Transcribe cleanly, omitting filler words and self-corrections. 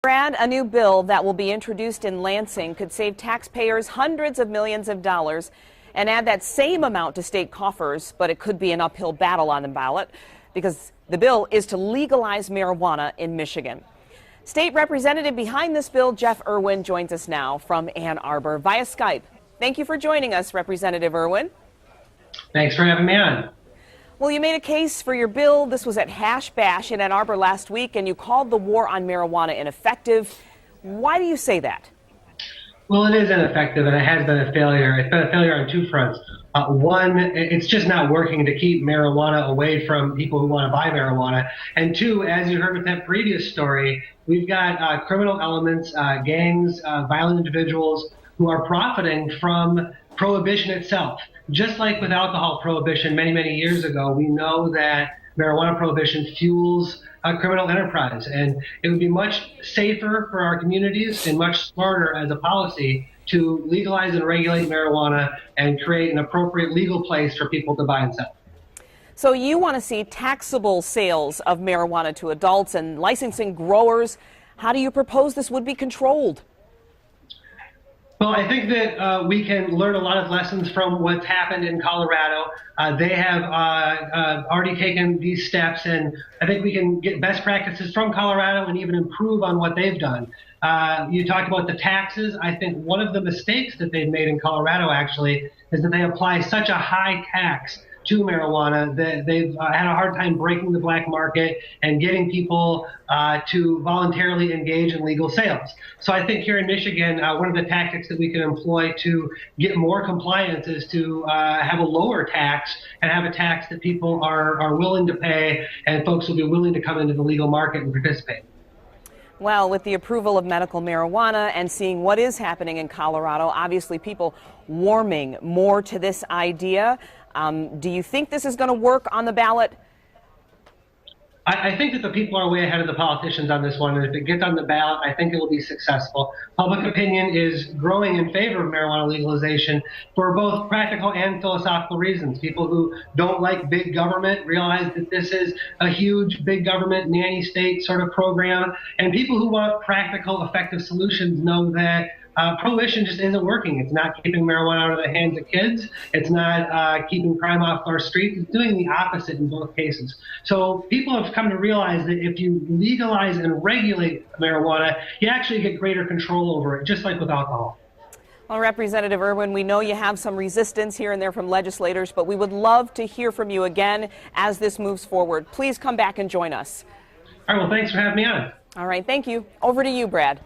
Brad, a new bill that will be introduced in Lansing could save taxpayers hundreds of millions of dollars and add that same amount to state coffers, but it could be an uphill battle on the ballot because the bill is to legalize marijuana in Michigan. State Representative behind this bill, Jeff Irwin, joins us now from Ann Arbor via Skype. Thank you for joining us, Representative Irwin. Thanks for having me on. Well, you made a case for your bill. This was at Hash Bash in Ann Arbor last week, and you called the war on marijuana ineffective. Why do you say that? Well, it is ineffective, and it has been a failure. It's been a failure on two fronts. One, it's just not working to keep marijuana away from people who want to buy marijuana. And two, as you heard with that previous story, we've got criminal elements, gangs, violent individuals who are profiting from prohibition itself. Just like with alcohol prohibition many, many years ago, we know that marijuana prohibition fuels criminal enterprise. And it would be much safer for our communities and much smarter as a policy to legalize and regulate marijuana and create an appropriate legal place for people to buy and sell. So you want to see taxable sales of marijuana to adults and licensing growers. How do you propose this would be controlled? Well, I think that we can learn a lot of lessons from what's happened in Colorado. They have already taken these steps, and I think we can get best practices from Colorado and even improve on what they've done. You talked about the taxes. I think one of the mistakes that they've made in Colorado actually is that they apply such a high tax to marijuana that they've had a hard time breaking the black market and getting people to voluntarily engage in legal sales. So I think here in Michigan, one of the tactics that we can employ to get more compliance is to have a lower tax and have a tax that people are willing to pay and folks will be willing to come into the legal market and participate. Well, with the approval of medical marijuana and seeing what is happening in Colorado, obviously people warming more to this idea. Do you think this is going to work on the ballot? I think that the people are way ahead of the politicians on this one, and if it gets on the ballot, I think it will be successful. Public opinion is growing in favor of marijuana legalization for both practical and philosophical reasons. People who don't like big government realize that this is a huge big government nanny state sort of program, and people who want practical, effective solutions know that prohibition just isn't working. It's not keeping marijuana out of the hands of kids. It's not keeping crime off our streets. It's doing the opposite in both cases. So people have come to realize that if you legalize and regulate marijuana, you actually get greater control over it, just like with alcohol. Well, Representative Irwin, we know you have some resistance here and there from legislators, but we would love to hear from you again as this moves forward. Please come back and join us. All right, well, thanks for having me on. All right, thank you. Over to you, Brad.